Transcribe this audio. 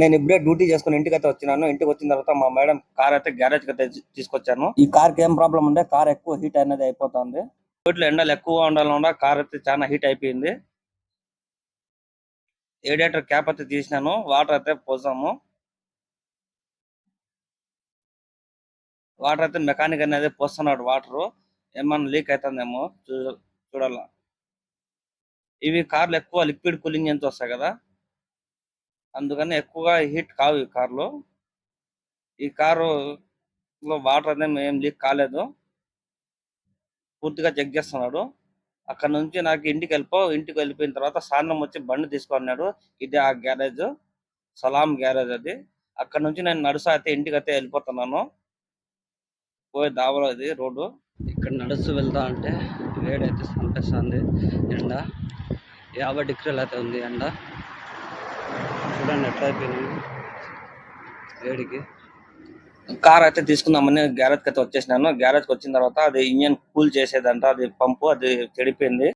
నేను ఇప్పుడే డ్యూటీ చేసుకుని ఇంటికి అయితే వచ్చినాను. ఇంటికి వచ్చిన తర్వాత మా మేడం కార్ అయితే గ్యారేజ్ కి అయితే తీసుకొచ్చాను. ఈ కార్ కి ఏం ప్రాబ్లం ఉంటే కార్ ఎక్కువ హీట్ అనేది అయిపోతుంది. వీటిలో ఎండలు ఎక్కువగా ఉండాలి వల్ల కార్ అయితే చాలా హీట్ అయిపోయింది. రేడియేటర్ క్యాప్ అయితే తీసినాను. వాటర్ అయితే పోసాము. వాటర్ అయితే మెకానిక్ అనేది పోస్తున్నాడు. వాటర్ ఏమన్నా లీక్ అవుతుందేమో చూడాల. ఇవి కార్లు ఎక్కువ లిక్విడ్ కూలింగ్ ఎంత వస్తాయి కదా, అందుకని ఎక్కువగా హీట్ కావు ఈ కార్లు. ఈ కారు లో వాటర్ అనేది ఏం లీక్ కాలేదు. పూర్తిగా చెక్ చేస్తున్నాడు. అక్కడ నుంచి నాకు ఇంటికి వెళ్ళిపోయిన తర్వాత సాయంత్రం వచ్చి బండి తీసుకున్నాడు. ఇది ఆ గ్యారేజ్, సలాం గ్యారేజ్ అది. అక్కడ నుంచి నేను నడుస్తా అయితే ఇంటికి అయితే వెళ్ళిపోతున్నాను. పోయే దావలో ఇది రోడ్డు. ఇక్కడ నడుస్తూ వెళ్తా అంటే వేడైతే చంపేస్తుంది. ఎండ 50 డిగ్రీలు అయితే ఉంది ఎండ. చూడండి ఎట్లా అయిపోయింది వేడికి. కార్ అయితే తీసుకుందామని గ్యారేజ్ కి అయితే వచ్చేసినాను. గ్యారేజ్ కి వచ్చిన తర్వాత అది ఇంజన్ కూల్ చేసేదంట, అది పంపు అది చెడిపోయింది.